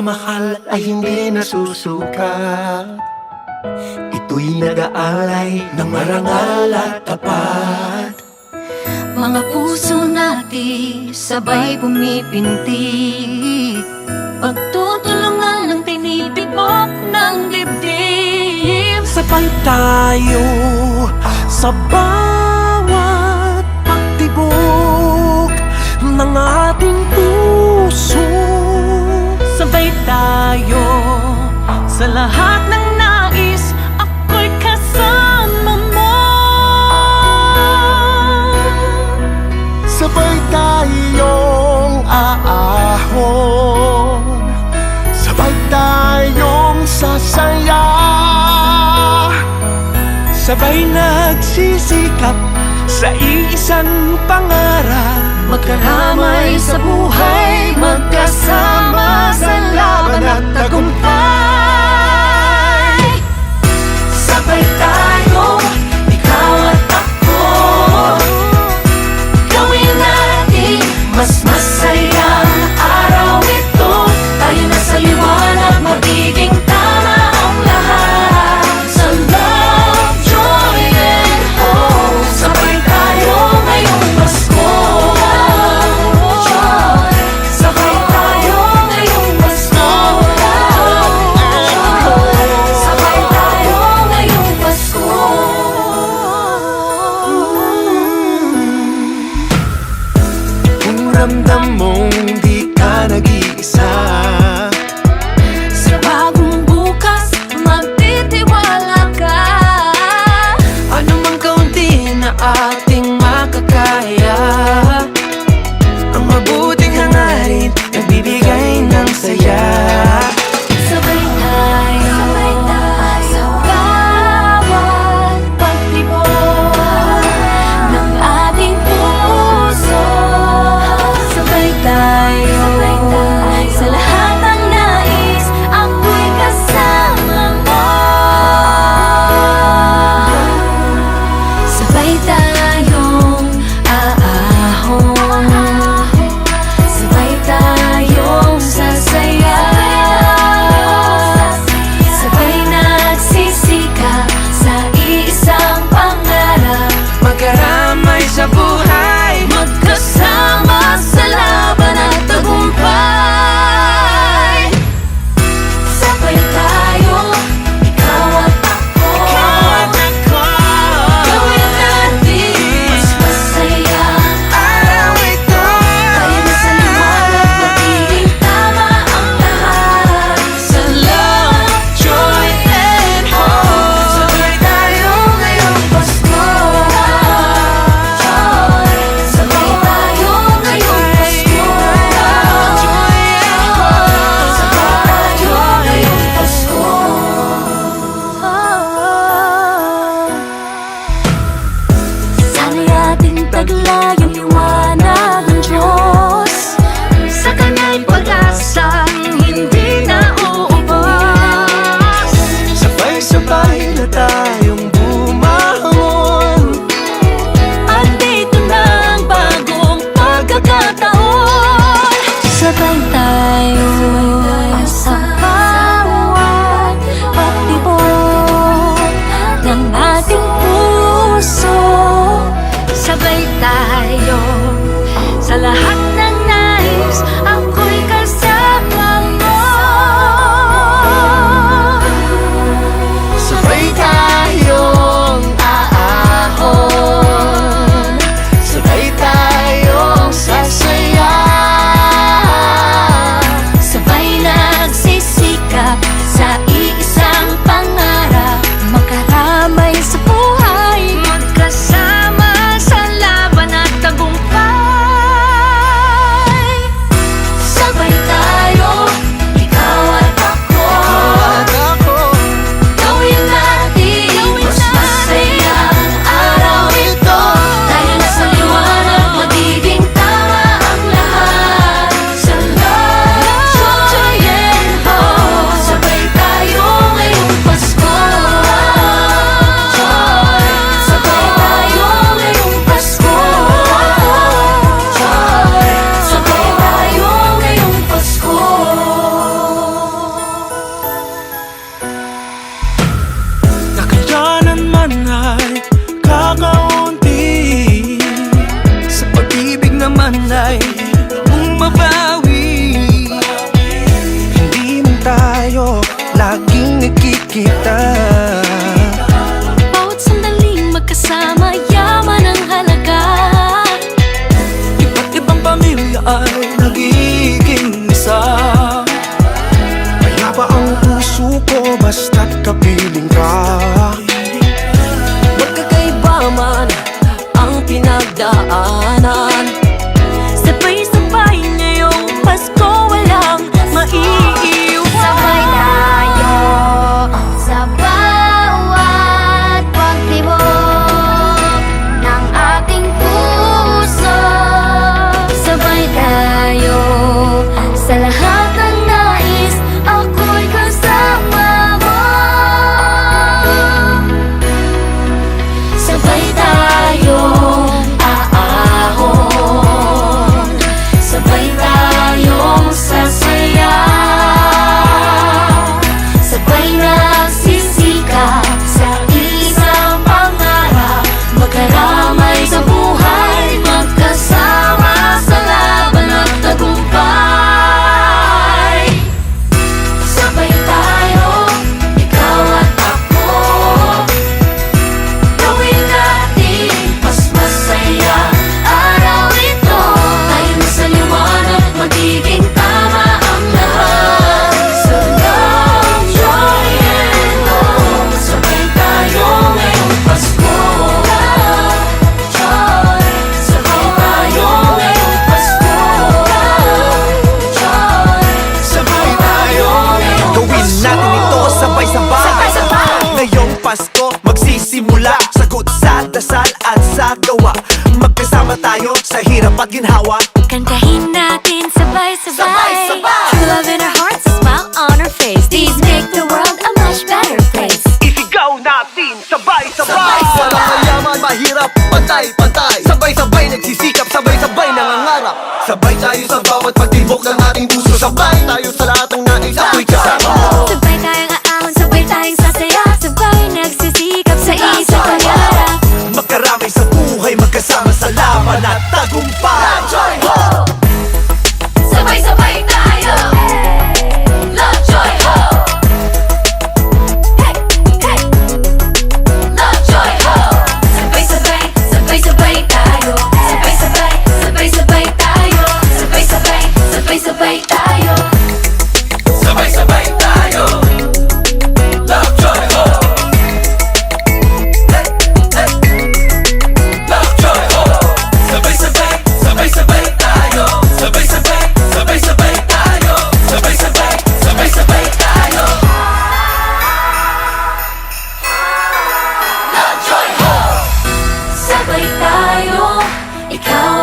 pagmamahal ay hindi nasusukat. Ito'y nag-aalay ng marangal at tapat. Mga puso natin sabay pumipintig, pagtutulungan ng tinitibok ng dibdib. Sabay tayo sa bawat pagtibok ng ating puso. Sabay tayo sa lahat ng nais, ako'y kasama mo. Sabay tayong aahon, sabay tayong sasaya, sabay nagsisikap sa iisang pangarap. Magkaramay sa buhay, magkasama sa laban at tagumpay. Sabay tayo, ikaw at ako, gawin natin mas masayang araw ito. Tayo na sa liwanag, magiging tama ang lahat. Sa love, joy, and hope, sabay tayo ngayong Pasko. Ramdam mong di ka nag-iisa. Sa bagong bukas, magtitiwala ka. Ano mang kaunti na ating makakaya, ang mabuting hangarin nagbibigay ng saya. Sabay tayo sa bawat pagtibok ng ating puso. Sabay tayo sa lahat ng nais, ako'y kasama mo. Sabay tayong aahon, sabay tayong sasaya, sabay nagsisikap sa iisang pangarap. Magkaramay sa buhay, Magkasama sa laban at tagumpay. Sabay tayo, ikaw at ako, gawin natin mas masayang araw ito. tayo na sa liwanag, magiging tama ang lahat. Sa love, joy, and hope, sabay tayo ngayong Pasko. Sabay tayo ngayong Pasko. Sabay tayo ngayong Pasko. Sana'y ating taglay ang liwanag ng Diyos. Sa Kanya'y pag-asang hindi na uubos. Sabay-sabay na tayong bumangon. At dito na ang bagong pagkakataon. Sabay tayo sa bawat pagtibok ng ating puso. Sabay tayo pinagdaanan. Sabay-sabay ngayong Pasko, walang maiiwan. Sabay tayo sa bawat pagtibok ng ating puso. Sabay tayo sa lahat ng nais, ako'y kasama mo. Sabay tayong aahon, sabay tayong sasaya, sabay nagsisikap sa isang pangarap, magkaramay sa buhay, magkasama sa laban at tagumpay. Sabay tayo, ikaw at ako, gawin natin mas masaya araw ito. Tayo na sa liwanag, magiging tama ang lahat. Sa love, joy, and hope, sabay tayo ngayong Pasko. Love, joy, sabay tayo ngayong Pasko. Love, joy, sabay tayo ngayong Gawin natin ito sabay-sabay. Sabay-sabay. Ngayong Pasko magsisimula, sagot sa dasal at sa gawa. Magkasama tayo sa hirap at ginhawa. Kantahin natin sabay-sabay. Sabay-sabay. True love in our hearts, a smile on our face. These make the world a much better place. Isigaw natin sabay-sabay. Walang mayaman, mahirap, pantay-pantay. Sabay-sabay nagsisikap, sabay-sabay nangangarap. Sabay tayo sa bawat pagtibok ng ating puso. Sabay tayo sa lahat ng nais, ako'y kasama mo. Sabay tayong aahon, sabay tayong sasaya, sabay nagsisikap sa isang pangarap. Magkaramay sa buhay, magkasama sa laban at tagumpay. Sabay-sabay tayo. Love, joy, hope. Hey, hey. Love, joy, hope. Sabay-sabay, sabay-sabay tayo. Sabay-sabay, sabay-sabay tayo. Sabay-sabay, sabay-sabay tayo. Sabay-sabay tayo. Love, joy, hope. Love, joy, hope. Sabay-sabay, sabay-sabay tayo. Sabay-sabay, sabay-sabay tayo. Sabay-sabay, sabay-sabay tayo. Love, joy, hope. Sabay tayo, ikaw